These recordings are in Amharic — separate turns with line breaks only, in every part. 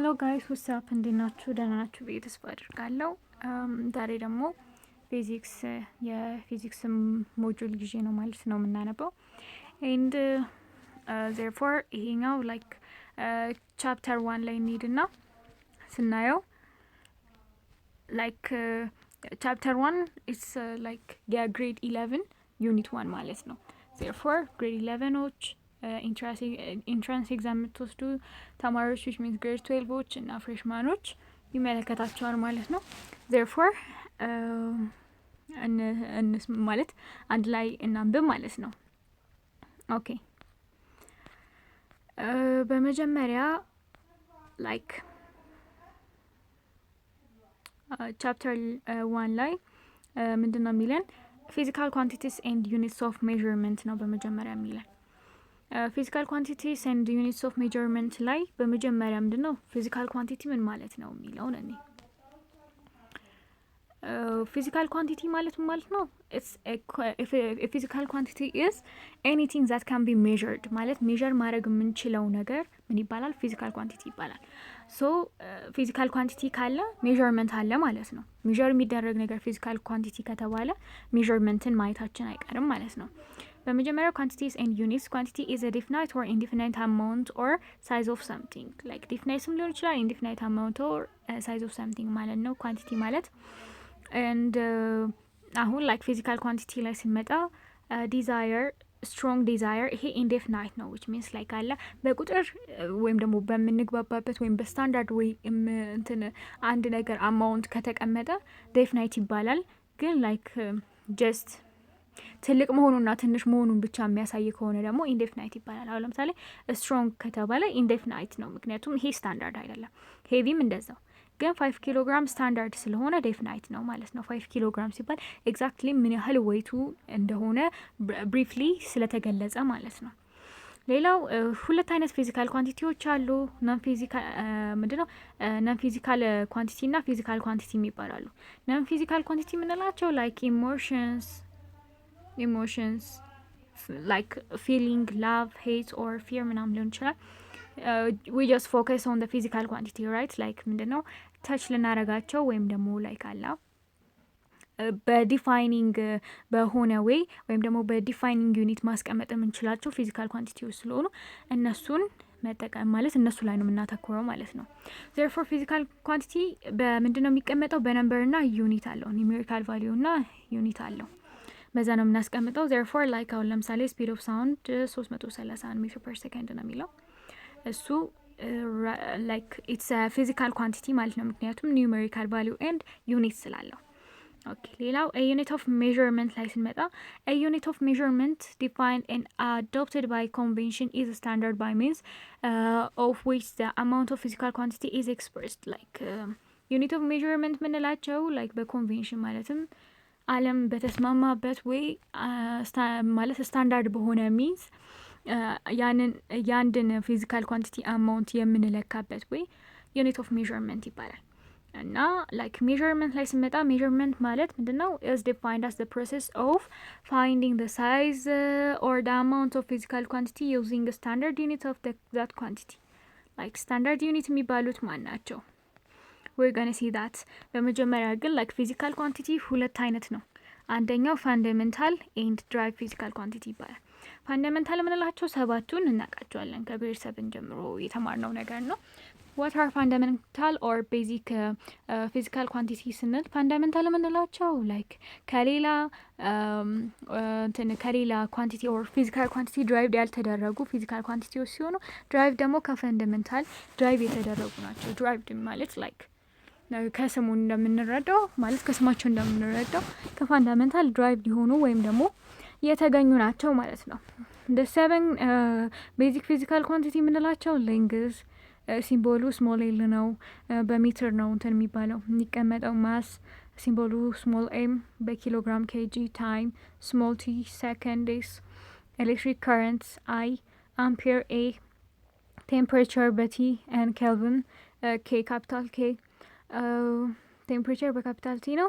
ሄሎ ጋይስ ዋትስአፕ እንዴት ናችሁ? ደህና ናችሁ ብዬ ተስፋ አድርጋለሁ። ዛሬ ደግሞ የፊዚክስ ሞጁል ጊዜ ነው ማለት ነው የምናነበው ኤንድ ዜርፎር ይሄኛው ላይክ ቻፕተር 1 ላይ እንሂድና ስናየው ላይክ ቻፕተር 1 ኢትስ ላይክ የግሬድ 11 ዩኒት 1 ማለት ነው። ዜርፎር ግሬድ 11ዎች ኢንትራንስ ኤግዛም የምትወስዱ ተማሪዎች ዊች ሚንስ ግሬድ 12ዎች እና ፍሬሽማኖች ይመለከታቸዋል ማለት ነው። ዜርፎር ማለት አንድ ላይ እናንብብ ማለት ነው። ኦኬ በመጀመሪያ ላይክ ቻፕተር 1 ላይ ምንድን ነው የሚለን? ፊዚካል ኳንቲቲስ ኤንድ ዩኒትስ ኦፍ ሜዥርመንት ነው በመጀመሪያ የሚለን። ፊዚካል ኳንቲቲስ ኤንድ ዩኒትስ ኦፍ ሜጀርመንት ላይ በመጀመሪያ ምንድን ነው ፊዚካል ኳንቲቲ ምን ማለት ነው የሚለውን እኔ ፊዚካል ኳንቲቲ ማለት ምን ማለት ነው? ፊዚካል ኳንቲቲ ኢዝ ኤኒቲንግ ዛት ካን ቢ ሜዥርድ ማለት ሜዥር ማድረግ የምንችለው ነገር ምን ይባላል? ፊዚካል ኳንቲቲ ይባላል። ሶ ፊዚካል ኳንቲቲ ካለ ሜዥርመንት አለ ማለት ነው። ሜዥር የሚደረግ ነገር ፊዚካል ኳንቲቲ ከተባለ ሜዥርመንትን ማየታችን አይቀርም ማለት ነው። በመጀመሪያው ኳንቲቲስ ኤንድ ዩኒትስ ኳንቲቲ ኢዝ አ ዲፊናይት ኦር ኢንዲፊናይት አማውንት ኦር ሳይዝ ኦፍ ሰምቲንግ ላይክ ዲፊናይትም ሊሆን ይችላል ኢንዲፊናይት አማውንት ኦር ሳይዝ ኦፍ ሰምቲንግ ማለት ነው ኳንቲቲ ማለት። ኤንድ አሁን ላይክ ፊዚካል ኳንቲቲ ላይ ስንመጣ ዲዛየር ስትሮንግ ዲዛየር ይሄ ኢንዴፊናይት ነው ዊች ሚንስ ላይክ አለ በቁጥር ወይም ደግሞ በምንግባባበት ወይም በስታንዳርድ ወይ እንትን አንድ ነገር አማውንት ከተቀመጠ ዴፊናይት ይባላል። ግን ላይክ ጀስት ትልቅ መሆኑና ትንሽ መሆኑን ብቻ የሚያሳይ ከሆነ ደግሞ ኢንዴፊናይት ይባላል። አሁን ለምሳሌ ስትሮንግ ከተባለ ኢንዴፊናይት ነው ምክንያቱም ይሄ ስታንዳርድ አይደለም። ሄቪም እንደዛው ግን 5 ኪሎግራም ስታንዳርድ ስለሆነ ዴፊናይት ነው ማለት ነው። 5 ኪሎግራም ሲባል ኤግዛክትሊ ምን ያህል ዌይቱ እንደሆነ ብሪፍሊ ስለተገለጸ ማለት ነው። ሌላው ሁለት አይነት ፊዚካል ኳንቲቲዎች አሉ። ነን ፊዚካል ኳንቲቲ እና ፊዚካል ኳንቲቲ የሚባላሉ። ነን ፊዚካል ኳንቲቲ የምንላቸው ላይክ ኢሞሽንስ ላይክ ፊሊንግ ላቭ ሄት ኦር ፊር ምናምን ሊሆን ይችላል። we just focus on the physical quantity right like ምንድነው ተች ልናረጋቸው ወይም ደግሞ ላይክ አላ በዲፋይኒንግ በሆነ ዌይ ወይም ደግሞ በዲፋይኒንግ ዩኒት ማስቀመጥ የምንችላቸው ፊዚካል ኳንቲቲዎች ስለሆኑ እነሱን መጠቀም ማለት እነሱ ላይ ነው የምናተኩረው ማለት ነው። therefore ፊዚካል ኳንቲቲ በምንድነው የሚቀመጠው? በነምበር እና ዩኒት አለው ኒሜሪካል ቫልዩ እና ዩኒት አለው በዛ ነው የምናስቀምጠው። therefore like አሁን ለምሳሌ ስፒድ ኦፍ ሳውንድ 331 ሜትር ፐር ሰከንድ ነው የሚለው እሱ ላይክ ኢትስ ፊዚካል ኳንቲቲ ማለት ነው ምክንያቱም ኒውሜሪካል ቫልዩ ኤንድ ዩኒት ስላለው። ኦኬ ሌላው ዩኒት ኦፍ ሜዥርመንት ላይ ስንመጣ ዩኒት ኦፍ ሜዥርመንት ዲፋይንድ ኤንድ አዶፕትድ ባይ ኮንቬንሽን ኢዝ ስታንዳርድ ባይ ሚንስ ኦፍ ዊች ዘ አማውንት ኦፍ ፊዚካል ኳንቲቲ ኢዝ ኤክስፕሬስድ ላይክ ዩኒት ኦፍ ሜዥርመንት ምንላቸው ላይክ በኮንቬንሽን ማለትም ዓለም በተስማማበት ወይ ማለት ስታንዳርድ በሆነ ሚንስ ያንድን ፊዚካል ኳንቲቲ አማውንት የምንለካበት ወይ ዩኒት ኦፍ ሜዥርመንት ይባላል። እና ላይክ ሜዥርመንት ላይ ስንመጣ ሜዥርመንት ማለት ምንድነው? is defined as the process of finding the size or the amount of physical quantity using a standard unit of that quantity like standard unit የሚባሉት ማን ናቸው? we're gonna see that በመጀመሪያ ግን like physical quantity ሁለት አይነት ነው። አንደኛው ፋንዳሜንታል ኤንድ ድራይቭ ፊዚካል ኳንቲቲ ይባላል። ፋንዳሜንታል የምንላቸው ሰባቱን እናውቃቸዋለን ከግሬድ 7 ጀምሮ የተማርነው ነገር ነው። what are fundamental or basic physical quantity ስንል ፋንዳሜንታል የምንላቸው like ከሌላ ኳንቲቲ or physical quantity ድራይቭድ ያልተደረጉ ፊዚካል ኳንቲቲዎች ሲሆኑ ድራይቭ ደግሞ ከፋንዳሜንታል ድራይቭ የተደረጉ ናቸው። ድራይቭድ ማለት like ከስሙ እንደምንረዳው ማለት ከስማቸው እንደምንረዳው ከፋንዳሜንታል ድራይቭ ሊሆኑ ወይም ደግሞ የተገኙ ናቸው ማለት ነው። the 7 basic physical quantity የምንላቸው ሌንግዝ ሲምቦሉ ስሞል ኤል ነው በሜትር ነው እንትን የሚባለው የሚቀመጠው ማስ ሲምቦሉ ስሞል ኤም በኪሎግራም ኬጂ ታይም ስሞል ቲ ሰከንድስ ኤሌክትሪክ ከረንት አይ አምፔር ኤ ቴምፕሬቸር በቲ ኤንድ ኬልቪን ኬ ካፒታል ኬ ቴምፕሬቸር በካፒታል ቲ ነው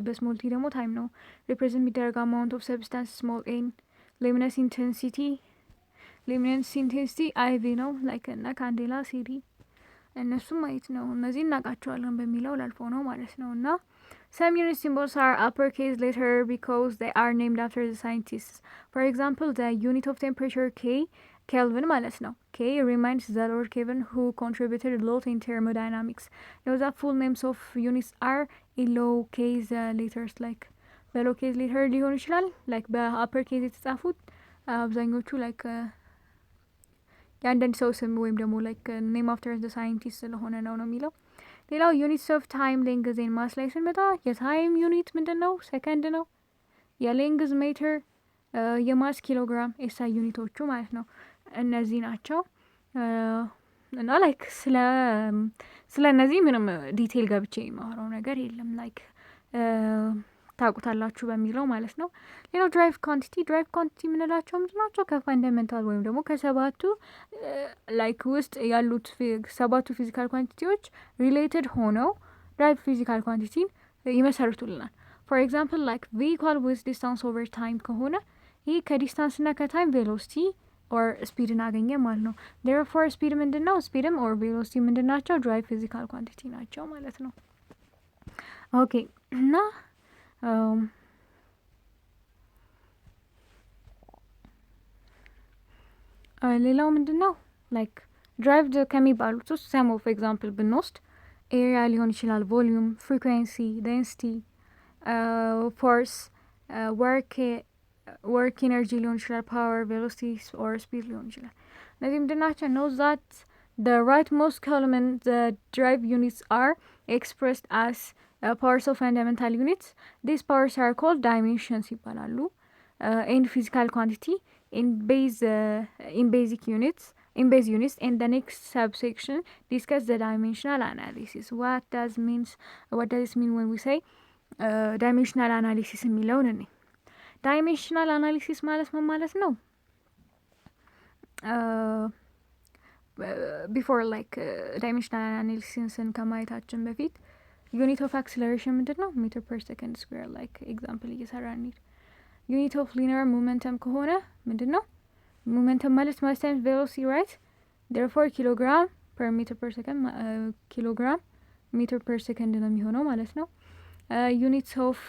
በስሞል ቲ ደግሞ ታይም ነው። ሪፕሬዘንት የሚደረግ አማውንት ኦፍ ሰብስታንስ ስሞል ኤን ሉሚነስ ኢንቴንሲቲ አይቪ ነው ላይክ እና ካንዴላ ሲዲ እነሱም ማየት ነው እነዚህ እናቃቸዋለን በሚለው ላልፎ ነው ማለት ነውና some unit symbols are uppercase letter because they are named after the scientists. For example, the unit of temperature K, Kelvin ማለት ነው. K reminds the Lord Kelvin who contributed a lot in thermodynamics. Now the full names of units are in lowercase letters like በሎኬዝ ሌተር ሊሆን ይችላል ላይክ በአፐር ኬዝ የተጻፉት አብዛኞቹ ላይክ የአንዳንድ ሰው ስም ወይም ደግሞ ላይክ ኔም አፍተር ዘ ሳይንቲስት ስለሆነ ነው የሚለው። ሌላው ዩኒትስ ኦፍ ታይም ሌንግዝ ኤንድ ማስ ላይ ስንመጣ የታይም ዩኒት ምንድን ነው? ሰከንድ ነው። የሌንግዝ ሜትር፣ የማስ ኪሎግራም፣ ኤስአይ ዩኒቶቹ ማለት ነው። እነዚህ ናቸው እና ላይክ ስለ እነዚህ ምንም ዲቴይል ገብቼ የማወራው ነገር የለም ላይክ ታውቁታላችሁ በሚለው ማለት ነው። ሌላው ድራይቭ ኳንቲቲ የምንላቸው ምንድን ናቸው? ከፋንዳሜንታል ወይም ደግሞ ከሰባቱ ላይክ ውስጥ ያሉት ሰባቱ ፊዚካል ኳንቲቲዎች ሪሌትድ ሆነው ድራይቭ ፊዚካል ኳንቲቲን ይመሰርቱልናል። ፎር ኤግዛምፕል ላይክ ቪ ኢኳል ዊዝ ዲስታንስ ኦቨር ታይም ከሆነ ይህ ከዲስታንስ እና ከታይም ቬሎሲቲ ኦር ስፒድን አገኘ ማለት ነው። ዴርፎር ስፒድ ምንድን ነው? ስፒድም ኦር ቬሎሲቲ ምንድን ናቸው? ድራይቭ ፊዚካል ኳንቲቲ ናቸው ማለት ነው። ኦኬ እና ሌላው ምንድን ነው ላይክ ድራይቭድ ከሚባሉት ውስጥ ሰም ኦፍ ኤግዛምፕል ብንወስድ ኤሪያ ሊሆን ይችላል፣ ቮሊዩም፣ ፍሪኩዌንሲ፣ ዴንሲቲ፣ ፎርስ፣ ወርክ ኢነርጂ ሊሆን ይችላል፣ ፓወር፣ ቬሎሲቲ ኦር ስፒድ ሊሆን ይችላል። እነዚህ ምንድን ናቸው? ኖ ዛት the rightmost column the drive units are expressed as powers of fundamental units. These powers are called dimensions ይባላሉ and physical quantity in basic units and the next subsection discuss the dimensional analysis. What does it mean when we say dimensional analysis የሚለውን እኔ dimensional analysis ማለት ምን ማለት ነው? ቢፎር ላይክ ዳይሜንሽናል አናሊሲስን ከማየታችን በፊት ዩኒት ኦፍ አክስለሬሽን ምንድን ነው? ሜትር ፐር ሰከንድ ስኩዌር ላይክ ኤግዛምፕል እየሰራ እንሂድ። ዩኒት ኦፍ ሊኒየር ሞመንተም ከሆነ ምንድን ነው? ሞመንተም ማለት ማስ ታይምስ ቬሎሲቲ ራይት። ዴርፎር ኪሎግራም ፐር ሜትር ፐር ሰከንድ ኪሎግራም ሜትር ፐር ሰከንድ ነው የሚሆነው ማለት ነው። ዩኒትስ ኦፍ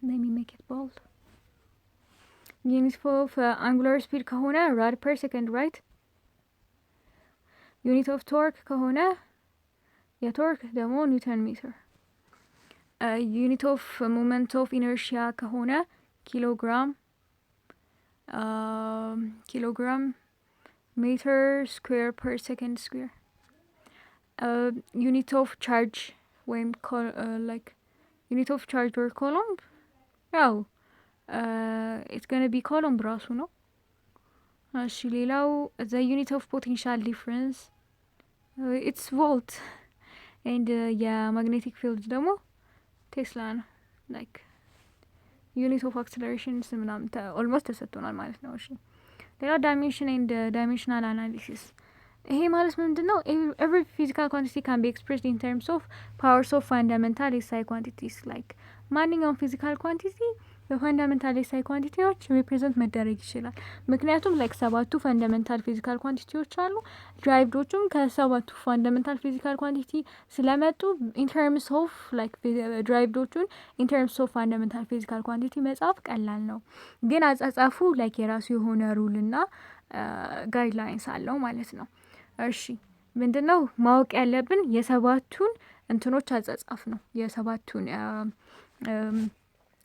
ሌት ሚ ሜክ ኢት ቦልድ ዩኒት ኦፍ አንጉላር ስፒድ ከሆነ ራድ ፐር ሰከንድ ራይት። ዩኒት ኦፍ ቶርክ ከሆነ የቶርክ ደግሞ ኒውተን ሜትር። ዩኒት ኦፍ ሞመንት ኦፍ ኢነርሺያ ከሆነ ኪሎግራም ሜትር ስኩዌር ፐር ሰከንድ ስኩዌር። ዩኒት ኦፍ ቻርጅ ወይም ላይክ ዩኒት ኦፍ ቻርጅ ወር ኮሎምብ ያው ኢትስ ገነ ቢ ኮሎምብ ራሱ ነው። እሺ ሌላው ዘ ዩኒት ኦፍ ፖቴንሻል ዲፍረንስ ኢትስ ቮልት ኤንድ የማግኔቲክ ፊልድ ደግሞ ቴስላ ነው። ላይክ ዩኒት ኦፍ አክሰለሬሽን ምናምን ኦልሞስት ተሰጥቶናል ማለት ነው። እሺ ሌላው ዳይሜንሽን ኤንድ ዳይሜንሽናል አናሊሲስ ይሄ ማለት ምንድን ነው? ኤቭሪ ፊዚካል ኳንቲቲ ካን ቢ ኤክስፕሬስድ ኢን ተርምስ ኦፍ ፓወርስ ኦፍ ፋንዳሜንታል ኤስአይ ኳንቲቲስ ላይክ ማንኛውም ፊዚካል ኳንቲቲ በፋንዳሜንታል ኤስአይ ኳንቲቲዎች ሪፕሬዘንት መደረግ ይችላል። ምክንያቱም ላይክ ሰባቱ ፋንዳሜንታል ፊዚካል ኳንቲቲዎች አሉ። ድራይቭዶቹም ከሰባቱ ፋንዳሜንታል ፊዚካል ኳንቲቲ ስለመጡ ኢንተርምስ ኦፍ ላይክ ድራይቭዶቹን ኢንተርምስ ኦፍ ፋንዳሜንታል ፊዚካል ኳንቲቲ መጻፍ ቀላል ነው። ግን አጻጻፉ ላይክ የራሱ የሆነ ሩል እና ጋይድላይንስ አለው ማለት ነው። እሺ ምንድነው ማወቅ ያለብን? የሰባቱን እንትኖች አጻጻፍ ነው። የሰባቱን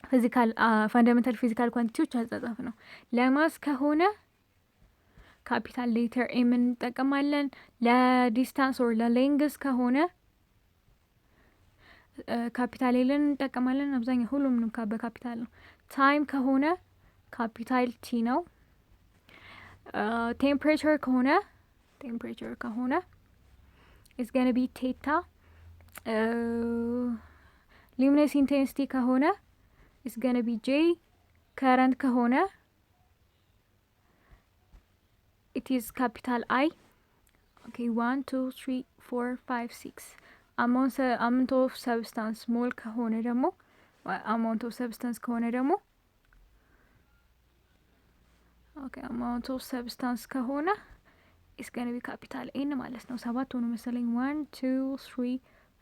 ፊዚካል ፋንዳሜንታል ፊዚካል ኳንቲቲዎች አጻጻፍ ነው። ለማስ ከሆነ ካፒታል ሌተር ኤም እንጠቀማለን። ለዲስታንስ ኦር ለሌንግዝ ከሆነ ካፒታል ኤልን እንጠቀማለን። አብዛኛው ሁሉም በካፒታል ነው። ታይም ከሆነ ካፒታል ቲ ነው። ቴምፕሬቸር ከሆነ ኢትስ ገነ ቢ ቴታ። ሉሚነስ ኢንቴንሲቲ ከሆነ ኢትስ ገነ ቢ ጄ። ከረንት ከሆነ it is capital I. Okay, 1 2 3 4 5 6 amount of substance mole ከሆነ ደግሞ amount of substance ከሆነ ደግሞ okay amount of substance ከሆነ is going to be capital N ማለት ነው። ሰባት ሆኖ መሰለኝ 1 2 3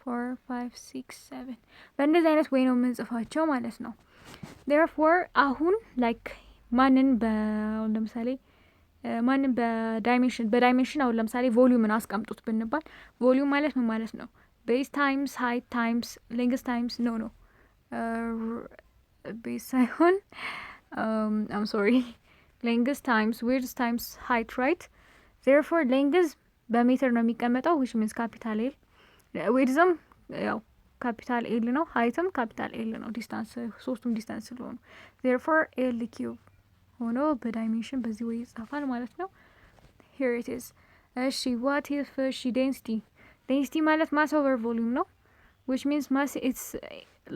4 5 6 7 በእንደዚህ አይነት ወይ ነው የምንጽፋቸው ማለት ነው። therefore አሁን like ማንን ለምሳሌ ማንን በዳይሜንሽን አሁን ለምሳሌ ቮሊዩምን አስቀምጡት ብንባል ቮሊዩም ማለት ምን ማለት ነው? ቤዝ ታይምስ ሃይት ታይምስ ሌንግዝ ታይምስ no ቤዝ ሳይሆን I'm sorry ሌንግዝ ታይምስ ዊድዝ ታይምስ ሃይት right? therefore ሌንግዝ በሜትር ነው የሚቀመጠው which means capital L ዊድዝም ያው ካፒታል ኤል ነው ሃይትም ካፒታል ኤል ነው ዲስታንስ ሶስቱም ዲስታንስ ስለሆኑ therefore L cube ሆኖ በዳይሜንሽን በዚህ ወይ ይጻፋል ማለት ነው። here it is እሺ what if density ማለት mass over volume ነው which means mass it's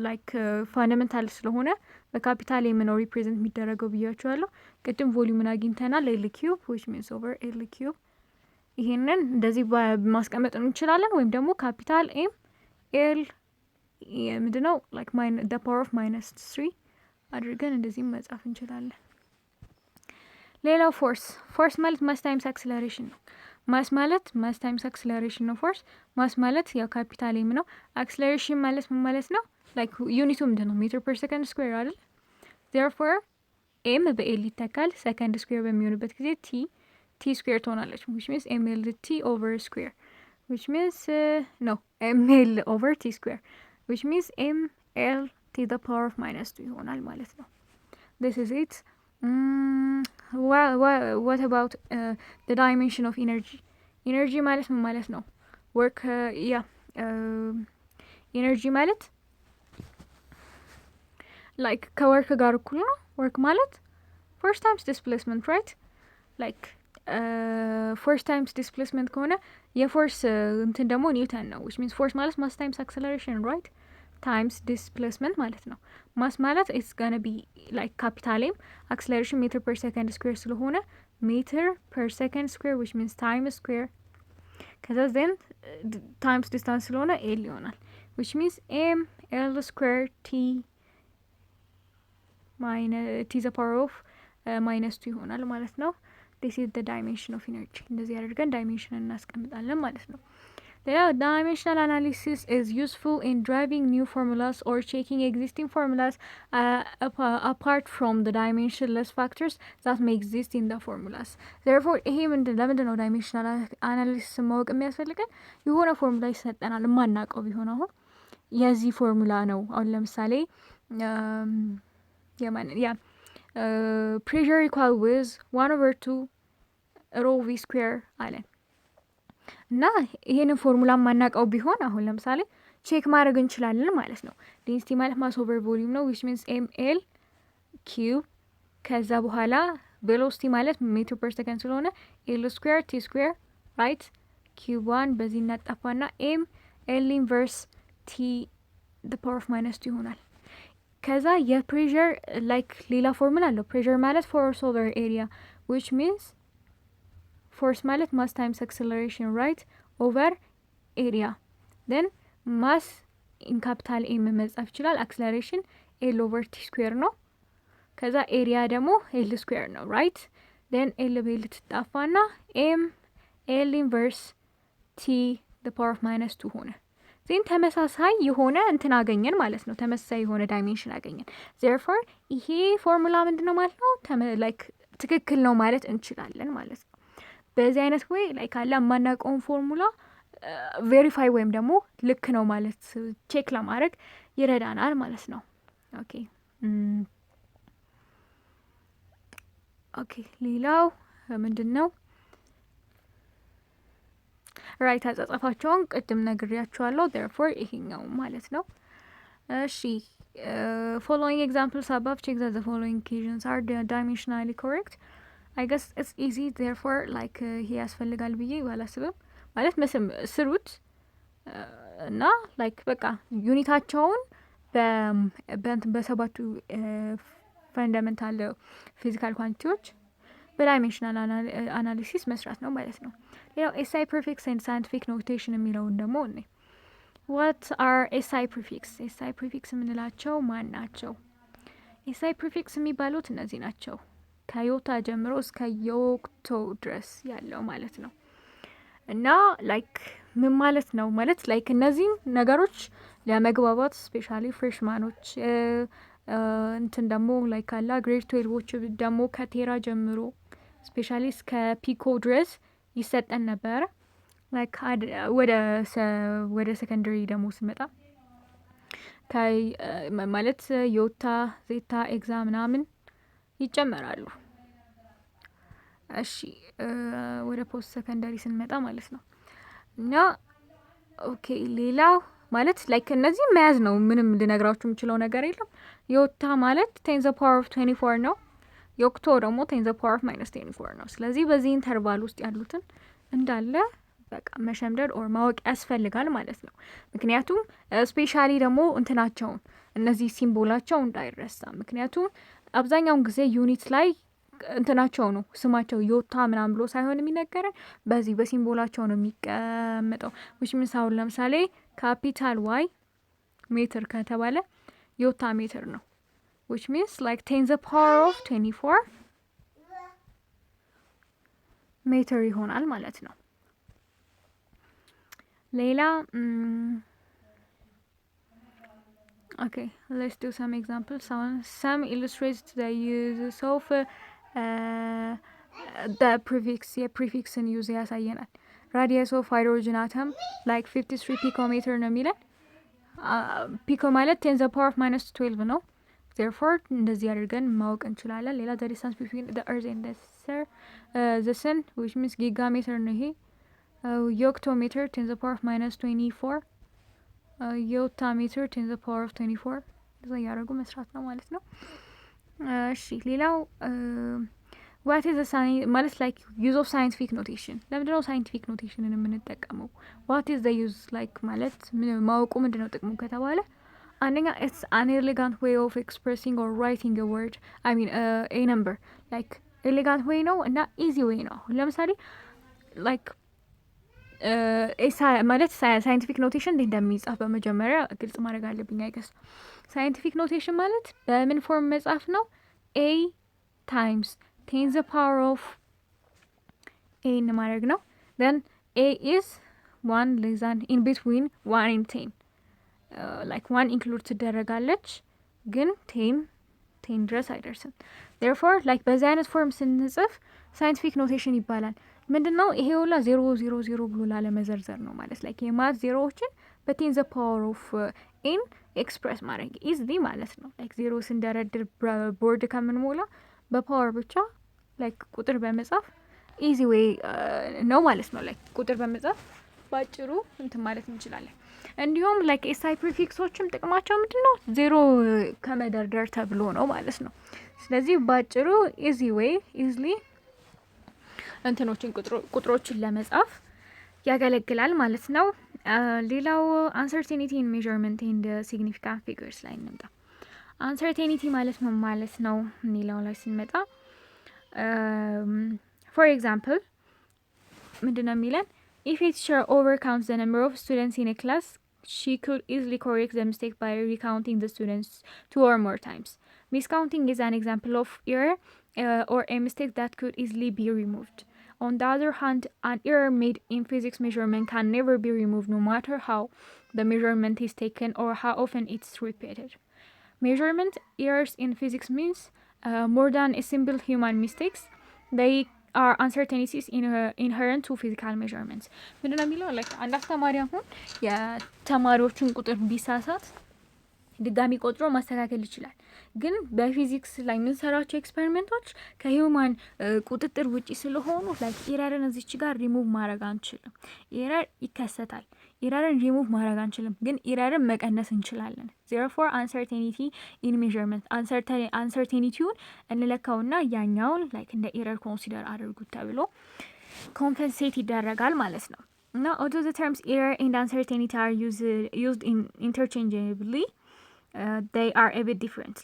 like fundamental ስለሆነ በካፒታል ኤም ነው ሪፕሬዘንት የሚደረገው ብያችኋለሁ። ቅድም ቮሊዩምን አግኝተናል L cube which means over L cube ይሄንን እንደዚህ ማስቀመጥ እንችላለን ወይም ደግሞ ካፒታል ኤም ኤል ምንድነው like the power of -3 አድርገን እንደዚህ መጻፍ እንችላለን። ሌላው ፎርስ ማለት ማስ ታይምስ አክሰለሬሽን ነው። ማስ ማለት ማስ ታይምስ አክሰለሬሽን ነው። ማስ ማለት ያው ካፒታል ኤም ነው። አክሰለሬሽን ማለት ምን ማለት ነው? like ዩኒቱ ምንድነው? ሜትር ፐር ሰከንድ ስኩዌር አይደል? therefore ኤም በኤል ይተካል። ሰከንድ ስኩዌር በሚሆንበት ጊዜ ቲ ስኩዌር ትሆናለች which means ml t over square which means ml over t square which means ml to the power of -2 ይሆናል ማለት ነው። this is it. what about the dimension of energy ማለት ምን ማለት ነው? work energy ማለት like ከወርክ ጋር እኩል ነው። work ማለት force times displacement right? like force times displacement ከሆነ የፎርስ እንትን ደግሞ ኒውተን ነው which means force ማለት mass times acceleration right? times displacement ማለት ነው። mass ማለት it's gonna be like capital M acceleration meter per second square ስለሆነ meter per second square which means time square ከዛ then times distance ስለሆነ L ይሆናል which means m L square t the power of -2 ይሆናል ማለት ነው። this is the dimension of energy እንደዚህ አድርገን ዳይሜንሽን እናስቀምጣለን ማለት ነው። ሌላው dimensional analysis is useful in driving new formulas or checking existing formulas apart from the dimensionless factors that may exist in the formulas. therefore ይሄ ለምንድን ነው dimensional analysis ማወቅ የሚያስፈልገን? የሆነ ፎርሙላ ይሰጠናል ማናውቀው ቢሆን አሁን የዚህ ፎርሙላ ነው አሁን ለምሳሌ pressure equal with 1/2 rho v square አለን እና ይሄንን ፎርሙላ ማናውቀው ቢሆን አሁን ለምሳሌ ቼክ ማድረግ እንችላለን ማለት ነው። ዴንሲቲ ማለት ማስ ኦቨር ቮሊዩም ነው which means ml cube ከዛ በኋላ ቬሎሲቲ ማለት ሜትር ፐር ሰከንድ ስለሆነ l square t square right? cube 1 በዚህ እናጣፋና m l inverse t the power of -2 ይሆናል። ከዛ የፕሬሸር like ሌላ ፎርሙላ አለው። ፕሬሸር ማለት force over area which means force ማለት mass times acceleration right over area then mass in capital M መጻፍ ይችላል። acceleration L over T square ነው። ከዛ area ደግሞ L square ነው right then L በል ትጣፋና M L inverse T the power of -2 ሆነ። then ተመሳሳይ የሆነ እንትን አገኘን ማለት ነው። ተመሳሳይ የሆነ ዳይሜንሽን አገኘን። therefore ይሄ ፎርሙላ ምንድነው ማለት ነው? like ትክክል ነው ማለት እንችላለን ማለት ነው። በዚህ አይነት ወይ ላይ ካለ ማናውቀውን ፎርሙላ ቬሪፋይ ወይም ደግሞ ልክ ነው ማለት ቼክ ለማድረግ ይረዳናል ማለት ነው። ኦኬ ሌላው ምንድነው? ራይት አጻጻፋቸውን ቅድም ነግሬያችኋለሁ therefore ይሄኛው ማለት ነው። እሺ following examples above check that the following equations are dimensionally correct. I guess it's easy therefore like ይሄ ያስፈልጋል ብዬ ባላስብም ማለት ስሩት እና like በቃ ዩኒታቸውን በሰባቱ ፈንዳሜንታል ፊዚካል ኳንቲቲዎች በዳይሜንሽናል አናሊሲስ መስራት ነው ማለት ነው። ሌላው ኤስአይ ፕሪፊክስ ኤንድ ሳይንቲፊክ ኖቴሽን የሚለውን ደግሞ እኔ what are SI prefix? SI prefix የምንላቸው ማን ናቸው? SI prefix የሚባሉት እነዚህ ናቸው። ከዮታ ጀምሮ እስከ ዮክቶ ድረስ ያለው ማለት ነው። እና ላይክ ምን ማለት ነው ማለት ላይክ እነዚህም ነገሮች ለመግባባት ስፔሻሊ ፍሬሽማኖች እንትን ደግሞ ላይክ አላ ግሬድ 12ዎች ደግሞ ከቴራ ጀምሮ ስፔሻሊ እስከ ፒኮ ድረስ ይሰጠን ነበረ። ላይክ ወደ ሰከንደሪ ደግሞ ስንመጣ ማለት ዮታ ዜታ ኤግዛ ምናምን ይጨመራሉ። እሺ ወደ ፖስት ሰከንደሪ ስንመጣ ማለት ነው እና ኦኬ ሌላው ማለት ላይክ እነዚህ መያዝ ነው። ምንም ልነግራችሁ የምችለው ነገር የለም። ዮታ ማለት 10 ዘ ፓወር ኦፍ 24 ነው። ዮክቶ ደግሞ 10 ዘ ፓወር ኦፍ ማይነስ 24 ነው። ስለዚህ በዚህ ኢንተርቫል ውስጥ ያሉትን እንዳለ በቃ መሸምደድ ኦር ማወቅ ያስፈልጋል ማለት ነው። ምክንያቱም ስፔሻሊ ደግሞ እንትናቸውን እነዚህ ሲምቦላቸው እንዳይረሳ። ምክንያቱም አብዛኛውን ጊዜ ዩኒት ላይ እንትናቸው ነው ስማቸው ዮታ ምናምን ብሎ ሳይሆን የሚነገረን በዚህ በሲምቦላቸው ነው የሚቀመጠው። ዊች ሚንስ አሁን ለምሳሌ ካፒታል ዋይ ሜትር ከተባለ ዮታ ሜትር ነው። ዊች ሚንስ ላይክ 10 ዘ ፓወር ኦፍ 24 ሜትር ይሆናል ማለት ነው። ሌላ okay, let's do some examples. Some illustrates the use of the prefixን ዩዝ ያሳየናል። ራዲየስ ኦፍ ሃይድሮጅን አተም ላይክ 53 ፒኮሜትር ነው የሚለን። ፒኮ ማለት 10 ዘ ፓወር ኦፍ ማይነስ 12 ነው። therefore እንደዚህ አድርገን ማወቅ እንችላለን። ሌላ the distance between the earth and the sun which means ጊጋሜትር ነው ይሄ። ዮክቶሜትር 10 ዘ ፓወር ኦፍ ማይነስ 24 ዮታ ሜትር 10 ዘ ፓወር ኦፍ 24 እዛ እያደረጉ መስራት ነው ማለት ነው። እሺ ሌላው ዋት ኢዝ ማለት ላይክ ዩዝ ኦፍ ሳይንቲፊክ ኖቴሽን። ለምንድነው ሳይንቲፊክ ኖቴሽንን የምንጠቀመው? ዋት ኢዝ ዘ ዩዝ ላይክ ማለት ማወቁ ምንድነው ጥቅሙ ከተባለ አንደኛ ኢትስ አን ኤሌጋንት ዌይ ኦፍ ኤክስፕሬሲንግ ኦር ራይቲንግ አ ወርድ አይ ሚን ኤ ነምበር ላይክ ኤሌጋንት ዌይ ነው እና ኢዚ ዌይ ነው። ለምሳሌ ላይክ ማለት ሳይንቲፊክ ኖቴሽን እንዴት እንደሚጻፍ በመጀመሪያ ግልጽ ማድረግ አለብኝ። አይገስ ሳይንቲፊክ ኖቴሽን ማለት በምን ፎርም መጻፍ ነው? ኤ ታይምስ 10 ዘ ፓወር ኦፍ ኤ ማድረግ ነው። then ኤ is 1 less than in between 1 and 10 like 1 ኢንክሉድ ትደረጋለች ግን 10 ድረስ አይደርስም። therefore like በዚህ አይነት ፎርም ስንጽፍ ሳይንቲፊክ ኖቴሽን ይባላል። ምንድነው ይሄ ሁላ 0 ብሎ ላለመዘርዘር ነው ማለት ላይክ የማት ዜሮዎችን በ10 ዘ ፓወር ኦፍ ኤን ኤክስፕረስ ማድረግ ኢዝሊ ማለት ነው። ላይክ ዜሮ ስንደረድር ቦርድ ከምንሞላ በፓወር ብቻ ላይክ ቁጥር በመጻፍ ኢዚ ዌይ ነው ማለት ነው። ላይክ ቁጥር በመጻፍ ባጭሩ እንትን ማለት እንችላለን። እንዲሁም ላይክ ኤስአይ ፕሪፊክሶችም ጥቅማቸው ምንድነው? ዜሮ ከመደርደር ተብሎ ነው ማለት ነው። ስለዚህ ባጭሩ ኢዚ ዌይ ኢዝሊ እንትኖችን ቁጥሮችን ለመጻፍ ያገለግላል ማለት ነው። ሌላው አንሰርቴኒቲ ኢን ሜዠርመንት ኤንድ ሲግኒፊካንት ፊገርስ ላይ እንምጣ። አንሰርቴኒቲ ማለት ምን ማለት ነው ሌላው ላይ ስንመጣ ፎር ኤግዛምፕል ምንድነው የሚለን if a teacher overcounts the number of students in a class she could easily correct the mistake by recounting the students 2 or more times. Miscounting is an example of error or a mistake that could easily be removed. On the other hand, an error made in physics measurement can never be removed no matter how the measurement is taken or how often it's repeated. Measurement errors in physics means more than a simple human mistakes. They are uncertainties inherent to physical measurements. ምንድነው የሚለው ላይክ አንድ አስተማሪ አሁን የተማሪዎችን ቁጥር ቢሳሳት ድጋሚ ቆጥሮ ማስተካከል ይችላል። ግን በፊዚክስ ላይ የምንሰራቸው ኤክስፐሪመንቶች ከሂውማን ቁጥጥር ውጪ ስለሆኑ ላይክ ኢረርን እዚች ጋር ሪሙቭ ማድረግ አንችልም። ኢረር ይከሰታል። ኢረርን ሪሙቭ ማድረግ አንችልም፣ ግን ኢረርን መቀነስ እንችላለን። therefore uncertainty in measurement uncertaintyውን እንለካውና ያኛውን ላይክ እንደ ኢረር ኮንሲደር አድርጉት ተብሎ ኮምፐንሴት ይደረጋል ማለት ነው። እና although the terms error and uncertainty are used interchangeably they are a bit different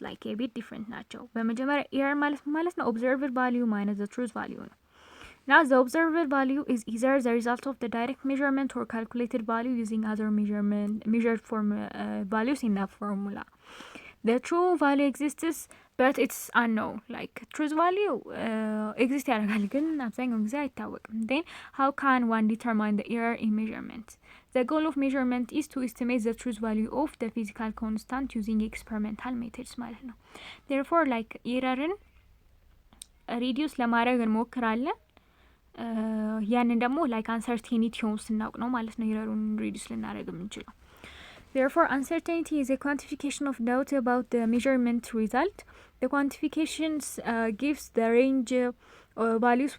ናቸው። በመጀመሪያ ኤረር ማለት ነው observed value minus the truth value ነው። Now the observed value is either the result of the direct measurement or calculated value using other measured values in the formula. The true value exists but it's unknown. Like truth value exists ያደርጋል ግን አብዛኛውን ጊዜ አይታወቅም. Then how can one determine the error in measurement? The goal of measurement is to estimate the truth value of the physical constant using experimental methods ማለት ነው. Therefore like errorን reduce ለማድረግ እንሞክራለን. ያንን ደግሞ like uncertaintyውን ስናውቅ ነው ማለት ነው errorን reduce ልናደርግ የምንችለው. Therefore, uncertainty is a quantification of doubt about the measurement result. The quantifications gives the range values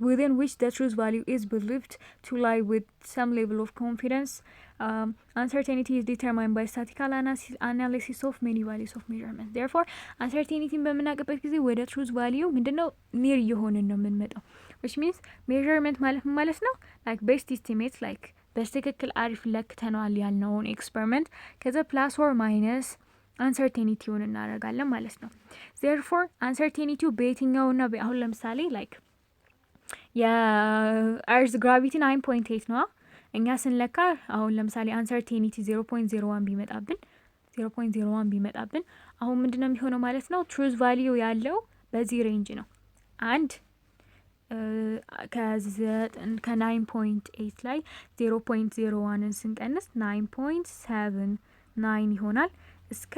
within which the truth value is believed to lie with some level of confidence. Uncertainty is determined by statistical analysis of many values of measurement. Therefore, uncertainty በምናውቅበት ጊዜ ወደ truth value ምንድነው near የሆነን ነው የምንመጣው. Which means measurement ማለት ነው like best estimate like በስትክክል አሪፍ ለክተነዋል ያልነውን ኤክስፐሪመንት ከዛ ፕላስ ኦር ማይነስ አንሰርቴኒቲውን እናደርጋለን ማለት ነው. therefore አንሰርቴኒቲው በየትኛውና አሁን ለምሳሌ like የአርዝ ግራቪቲ 9.8 ነው እኛ ስንለካ አሁን ለምሳሌ አንሰርቴኒቲ 0.01 ቢመጣብን አሁን ምንድነው የሚሆነው ማለት ነው ትሩዝ ቫልዩ ያለው በዚህ ሬንጅ ነው አንድ ከ9.8 ላይ 0.01ን ስንቀንስ 9.79 ይሆናል እስከ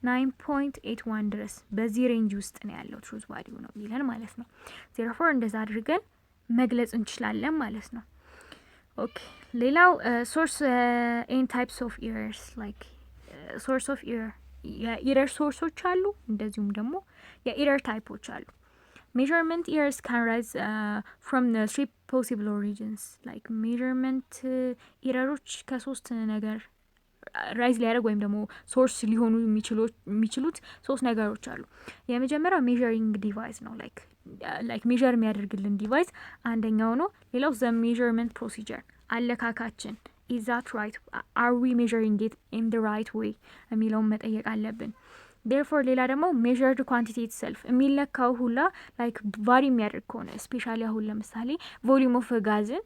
9.81 ድረስ በዚህ ሬንጅ ውስጥ ነው ያለው ትሩዝ ቫልዩ ነው ይላል ማለት ነው. therefore እንደዛ አድርገን መግለጽ እንችላለን ማለት ነው. ኦኬ ሌላው source and types of errors like source of error የኤረር ሶርሶች አሉ እንደዚሁም ደግሞ የኤረር ታይፖች አሉ. Measurement errors can rise from the three possible origins. Like measurement errors ከሶስት ነገር ራይዝ ሊያደርግ ወይም ደግሞ ሶርስ ሊሆኑ የሚችሉት ሶስት ነገሮች አሉ. የመጀመሪያው measuring device ነው like measure የሚያደርግልን ዲቫይስ አንደኛው ነው. ሌላው the measurement procedure አለካካችን is that right, are we measuring it in the right way የሚለውን መጠየቅ አለብን. therefore ሌላ ደግሞ measured quantity itself የሚለካው ሁላ like ቫሪ የሚያደርግ ከሆነ ስፔሻሊ አሁን ለምሳሌ ቮሊዩም ኦፍ ጋዝን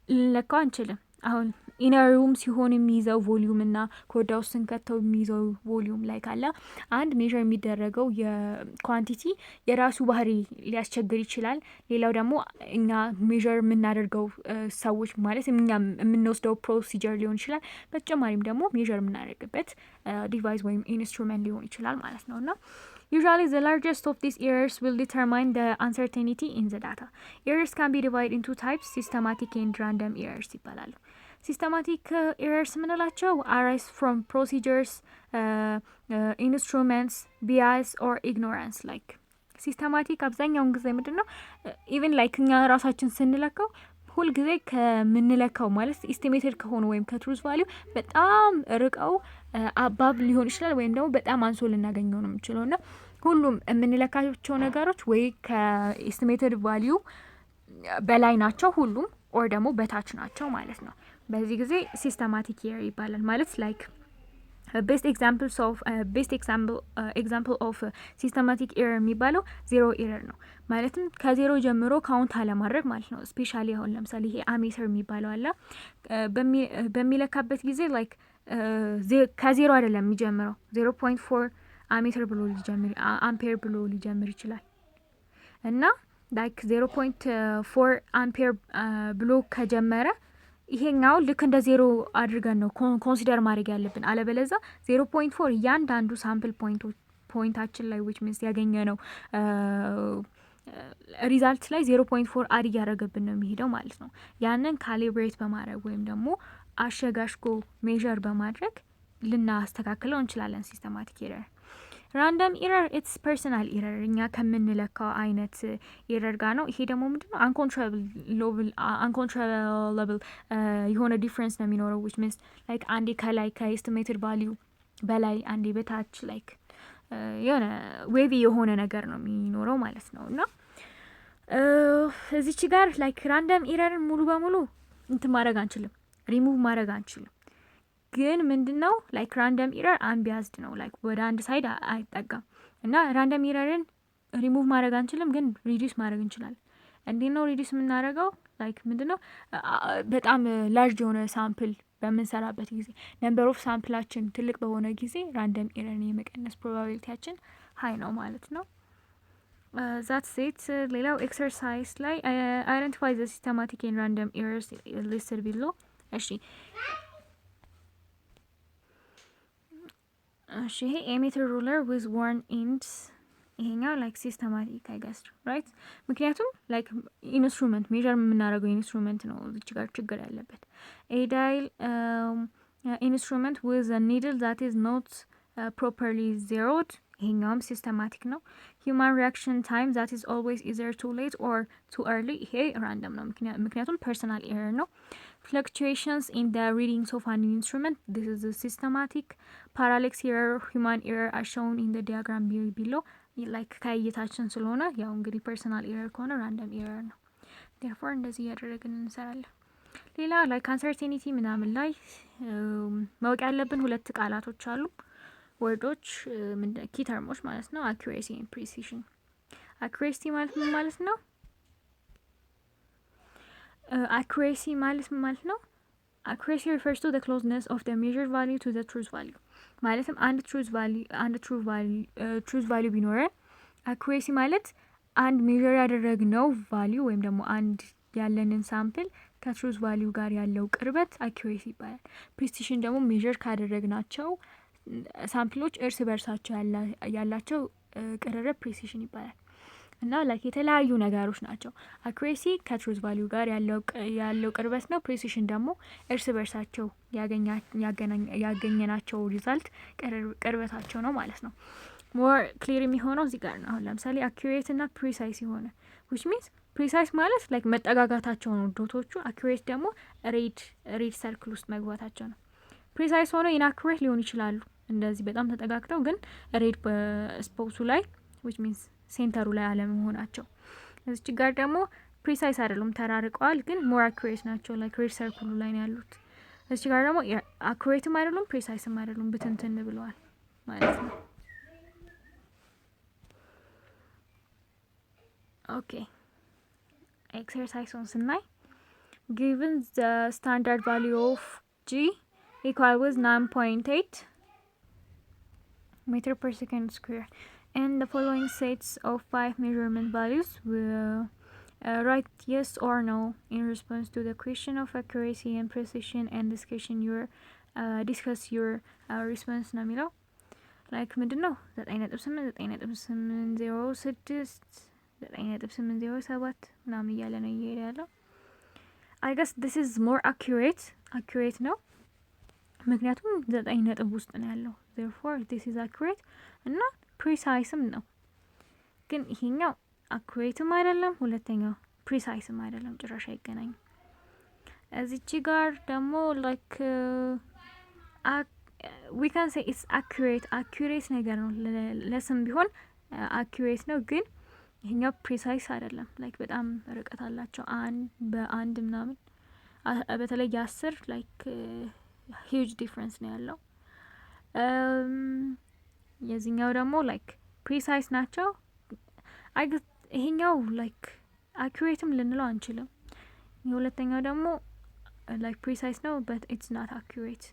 ልንለካው አንችልም. አሁን ኢነር ሩም ሲሆን የሚይዘው ቮሊዩም እና ኮዳ ውስጥ ስንከተው የሚይዘው ቮሊዩም ላይ ካለ አንድ ሜዥር የሚደረገው የኳንቲቲ የራሱ ባህሪ ሊያስቸግር ይችላል. ሌላው ደግሞ እኛ ሜዥር የምናደርገው ሰዎች ማለት እኛ የምንወስደው ፕሮሲጀር ሊሆን ይችላል. በተጨማሪም ደግሞ ሜዥር የምናደርግበት ዲቫይስ ወይም ኢንስትሩመንት ሊሆን ይችላል ማለት ነውና usually the largest of these errors will determine the uncertainty in the data. Errors can be divided into types systematic and random errors ይባላሉ. systematic errors ምንላቸው arise from procedures, instruments, bias or ignorance. like systematic አብዛኛውን ጊዜ ምንድነው even like እኛ ራሳችን ስንለካው ሁል ጊዜ ከምንለካው ማለት ኤስቲሜትድ ከሆነ ወይም ከትሩዝ ቫልዩ በጣም ርቀው አባብ ሊሆን ይችላል ወይም ደግሞ በጣም አንሶ ልናገኘው ነው የምንችለውና ሁሉም የምንለካቸው ነገሮች ወይ ከኤስቲሜትድ ቫልዩ በላይ ናቸው ሁሉም or ደግሞ በታች ናቸው ማለት ነው. በዚህ ጊዜ ሲስተማቲክ ኤረር ይባላል ማለት like best example of systematic error የሚባለው ዜሮ ኤረር ነው ማለትም ከዜሮ ጀምሮ ካውንት አለማድረግ ማለት ነው. ስፔሻሊ አሁን ለምሳሌ ይሄ አሜተር የሚባለው አለ በሚለካበት ጊዜ like ከዜሮ አይደለም የሚጀምረው 0.4 አሜተር ብሎ አምፔር ብሎ ሊጀምር ይችላል እና like 0.4 አምፔር ብሎ ከጀመረ ይሄኛው ልክ እንደ ዜሮ አድርገን ነው ኮንሲደር ማድረግ ያለብን. አለበለዛ 0.4 ያንዳንዱ ሳምፕል ፖይንታችን ላይ which means ያገኘነው ሪዛልት ላይ 0.4 አድ ያደረገብን ነው የሚሄደው ማለት ነው. ያንን ካሊብሬት በማድረግ ወይም ደግሞ አሸጋሽጎ ሜዥር በማድረግ ልናስተካክለው እንችላለን ሲስተማቲክ ኤረር. ራንደም ኤረር ኢትስ ፐርሰናል ኤረር እኛ ከምንለካው አይነት ኤረር ጋር ነው. ይሄ ደግሞ ምንድነው uncontrollable የሆነ ዲፍረንስ ነው የሚኖረው which means like አንዴ ከላይ ከኤስቲሜትድ ቫልዩ በላይ አንዴ በታች like የሆነ ዌቪ የሆነ ነገር ነው የሚኖረው ማለት ነውና እዚች ጋር like ራንደም ኤረርን ሙሉ በሙሉ እንትን ማድረግ አንችልም ሪሙቭ ማድረግ አንችልም. ግን ምንድነው like random error unbiased ነው like ወደ አንድ ሳይድ አይጠጋም እና random errorን ሪሙቭ ማድረግ አንችልም ግን ሪዲዩስ ማድረግ እንችላለን. እንዴት ነው ሪዲዩስ የምናደርገው? ላይክ ምንድነው በጣም ላርጅ የሆነ ሳምፕል በምንሰራበት ጊዜ ነምበር ኦፍ ሳምፕላችን ትልቅ በሆነ ጊዜ ራንደም ኤረርን የመቀነስ ፕሮባቢሊቲያችን ሀይ ነው ማለት ነው። ዛት ሴት ሌላው ኤክሰርሳይዝ ላይ አይደንቲፋይ ዘ ሲስተማቲክ ኤንድ ራንደም ኤረርስ ሊስትድ ቢሎ። እሺ ይሄ ኤሜትር ሩለር ዊዝ ዋርን ኢንድስ ይሄኛው ላይክ ሲስተማቲክ አይገስ ራይት። ምክንያቱም ላይክ ኢንስትሩመንት ሜዥር የምናደርገው ኢንስትሩመንት ነው እዚች ጋር ችግር ያለበት። ኤዳይል ኢንስትሩመንት ዊዝ ኒድል ዛት ኢዝ ኖት ፕሮፐርሊ ዜሮድ ይሄኛውም ሲስተማቲክ ነው። ሂውማን ሪያክሽን ታይም ዛት ኢዝ ኦልዌይስ ኢዘር ቱ ሌት ኦር ቱ ኤርሊ ይሄ ራንደም ነው ምክንያቱም ፐርሰናል ኤረር ነው። ፍለክቹዌሽንስ ኢን ደ ሪዲንግስ ኦፍ አን ኢንስትሩመንት ዲስ ኢዝ ሲስተማቲክ። ፓራሌክስ ኤረር ሂውማን ኤረር አር ሾውን ኢን ደ ዲያግራም ቢሎ ላይክ ከእይታችን ስለሆነ ያው እንግዲህ ፐርሰናል ኤረር ከሆነ ራንደም ኤረር ነው። ዴርፎር እንደዚህ እያደረግን እንሰራለን። ሌላ ላይክ አንሰርቴኒቲ ምናምን ላይ ማወቅ ያለብን ሁለት ቃላቶች አሉ ወርዶች ኪ ተርሞች ማለት ነው። አኩሬሲ ኤንድ ፕሪሲዥን። አኩሬሲ ማለት ምን ማለት ነው? አኩሬሲ ማለት ምን ማለት ነው? አኩሬሲ ሪፈርስ ቱ ዘ ክሎዝነስ ኦፍ ዘ ሜዥርድ ቫልዩ ቱ ዘ ትሩዝ ቫልዩ። ማለትም አንድ ትሩዝ ቫልዩ ቢኖረን አኩሬሲ ማለት አንድ ሜዥር ያደረግነው ቫልዩ ወይም ደግሞ አንድ ያለንን ሳምፕል ከትሩዝ ቫልዩ ጋር ያለው ቅርበት አኩሬሲ ይባላል። ፕሪሲዥን ደግሞ ሜዥር ካደረግናቸው ሳምፕሎች እርስ በርሳቸው ያላቸው ቅርርብ ፕሪሲዥን ይባላል። እና ላይክ የተለያዩ ነገሮች ናቸው። አኩሬሲ ከትሩዝ ቫልዩ ጋር ያለው ቅርበት ነው። ፕሪሲዥን ደግሞ እርስ በርሳቸው ያገኘናቸው ሪዛልት ቅርበታቸው ነው ማለት ነው። ሞር ክሊር የሚሆነው እዚህ ጋር ነው። አሁን ለምሳሌ አኩሬት እና ፕሪሳይስ የሆነ which means ፕሪሳይስ ማለት ላይክ መጠጋጋታቸው ነው ዶቶቹ። አኩሬት ደግሞ ሬድ ሰርክል ውስጥ መግባታቸው ነው። ፕሪሳይስ ሆነው ኢንአኩሬት ሊሆኑ ይችላሉ እንደዚህ በጣም ተጠጋግተው ግን ሬድ በስፖቱ ላይ which means ሴንተሩ ላይ አለመሆናቸው። እዚች ጋር ደግሞ ፕሪሳይስ አይደሉም ተራርቀዋል ግን ሞር አኩሬት ናቸው ላይክ ሬድ ሰርክሉ ላይ ነው ያሉት። እዚች ጋር ደግሞ አኩሬትም አይደሉም ፕሪሳይስም አይደሉም ብትንትን ብለዋል ማለት ነው። ኦኬ ኤክሰርሳይሱን ስናይ given the standard value of g equal with 9.8 meter per second square and the following sets of 5 measurement values will write yes or no in response to the question of accuracy and precision and discuss your response ነው የሚለው። ላይክ ምንድን ነው 9.8 9.806 9.807 ምናምን እያለ ነው እየሄደ ያለው። I guess this is more accurate ነው ምክንያቱም 9 ነጥብ ውስጥ ነው ያለው therefore this is accurate እና ፕሪሳይስም ነው። ግን ይሄኛው አኩሬትም አይደለም ሁለተኛው ፕሪሳይስም አይደለም ጭራሽ አይገናኝም። እዚች ጋር ደግሞ ላይክ we can say it's accurate ነገር ነው ለስም ቢሆን accurate ነው ግን ይሄኛው ፕሪሳይስ አይደለም ላይክ በጣም ርቀት አላቸው በአንድ ምናምን በተለይ 10 ላይክ ሂውጅ ዲፍረንስ ነው ያለው። የዚህኛው ደግሞ ላይክ ፕሪሳይስ ናቸው። ይሄኛው ላይክ አኩሬትም ልንለው አንችልም። የሁለተኛው ደግሞ ላይክ ፕሪሳይስ ነው but it's not accurate።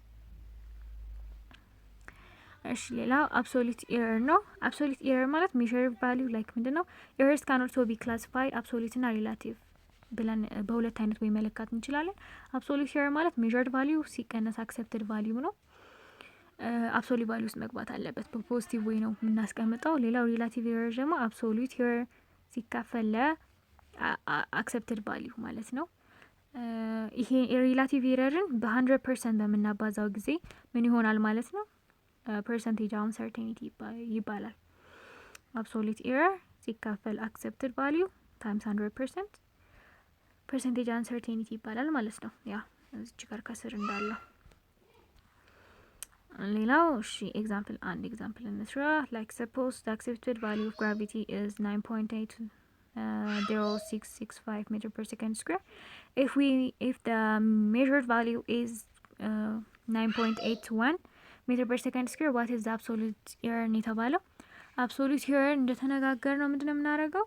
እሺ ሌላው አብሶሉት ኤረር ነው። አብሶሉት ኤረር ማለት ሜዥር ቫልዩ ላይክ ምንድነው ኤረርስ ካን ኦልሶ ቢ ክላሲፋይድ አብሶሉት እና ሪላቲቭ ብለን በሁለት አይነት ወይ መለካት እንችላለን። አብሶሉት ኤረር ማለት ሜዥርድ ቫልዩ ሲቀነስ አክሰፕትድ ቫልዩ ነው። አብሶሉት ቫልዩ ውስጥ መግባት አለበት በፖዚቲቭ ወይ ነው የምናስቀምጠው። ሌላው ሪላቲቭ ኤረር ደግሞ አብሶሉት ኤረር ሲካፈል አክሰፕትድ ቫልዩ ማለት ነው። ይሄ ሪላቲቭ ኤረርን በ100% በምናባዛው ጊዜ ምን ይሆናል ማለት ነው? ፐርሰንቴጅ አንሰርቴኒቲ ይባላል። አብሶሉት ኤረር ሲካፈል አክሰፕትድ ቫልዩ ታይምስ 100% ፐርሰንቴጅ አንሰርቴኒቲ ይባላል ማለት ነው። ያ እዚች ጋር ከስር እንዳለው ሌላው እሺ አንድ ኤግዛምፕል እንስራ። ላይክ ሰፖዝ the accepted value of gravity is 9.80665 meter per second square. If the measured value is 9.81 meter per second square, what is the absolute error ነው የተባለው። absolute error እንደተነጋገር ነው ምንድነው የምናደርገው?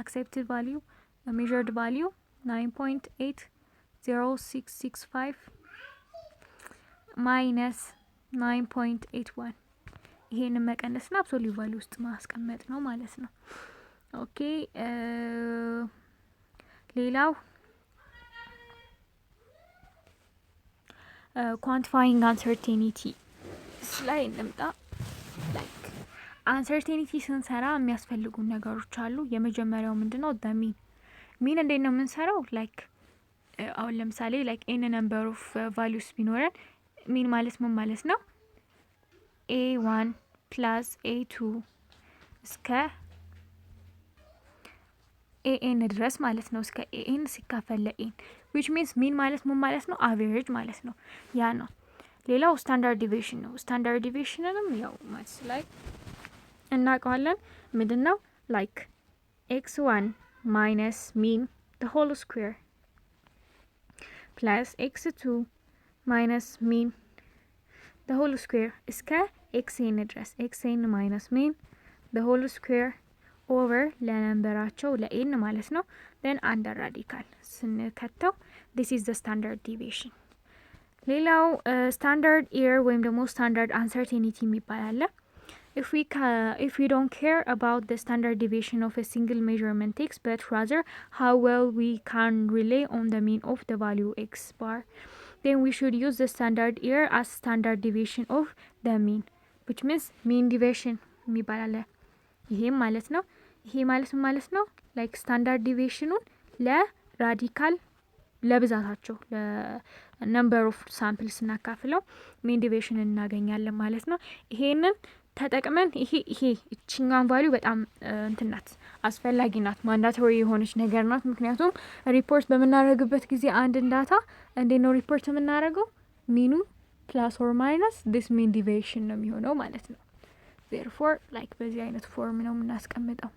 accepted value measured value 9.80665 minus 9.81 ይሄንን መቀነስና አብሶሉት ቫልዩ ውስጥ ማስቀመጥ ነው ማለት ነው። ኦኬ ሌላው quantifying uncertainty ላይ እንምጣ። ላይክ uncertainty ስንሰራ የሚያስፈልጉ ነገሮች አሉ። የመጀመሪያው ምንድነው? ሚን እንዴት ነው የምንሰራው? ላይክ አሁን ለምሳሌ ላይክ ኤን ነምበር ኦፍ ቫልዩስ ቢኖረን ሚን ማለት ምን ማለት ነው? a1 plus a2 እስከ an ድረስ ማለት ነው። እስከ an ሲካፈል ለn which means ሚን ማለት ምን ማለት ነው? አቨሬጅ ማለት ነው። ያ ነው። ሌላው ስታንዳርድ ዲቪዬሽን ነው። ስታንዳርድ ዲቪዬሽንንም ያው ማለት ላይ እናውቀዋለን። ምንድነው? ላይክ x1 minus mean the whole square plus x2 minus mean the whole square እስከ xn ድረስ xn minus mean the whole square over ለነምበራቸው ለn ማለት ነው። then under radical ስንከተው this is the standard deviation። ሌላው standard error ወይም ደግሞ standard uncertainty የሚባል አለ። if we don't care about the standard deviation of a single measurement x but rather how well we can rely on the mean of the value x bar, then we should use the standard error as standard deviation of the mean, which means mean deviation የሚባል አለ። ይሄም ማለት ነው ላይክ ስታንዳርድ ዲቪዬሽኑን ለራዲካል ለብዛታቸው ለነምበር ኦፍ ሳምፕል ስናካፍለው ሚን ዲቪዬሽን እናገኛለን ማለት ነው። ይሄንን ተጠቅመን ይሄ እቺኛን ቫልዩ በጣም እንትናት አስፈላጊ ናት፣ ማንዳቶሪ የሆነች ነገር ናት። ምክንያቱም ሪፖርት በመናረግበት ጊዜ አንድ ዳታ እንዴት ነው ሪፖርት የምናረገው? ሚኑ ፕላስ ኦር ማይነስ this mean deviation ነው የሚሆነው ማለት ነው። therefore like በዚህ አይነት ፎርም ነው የምናስቀምጠው።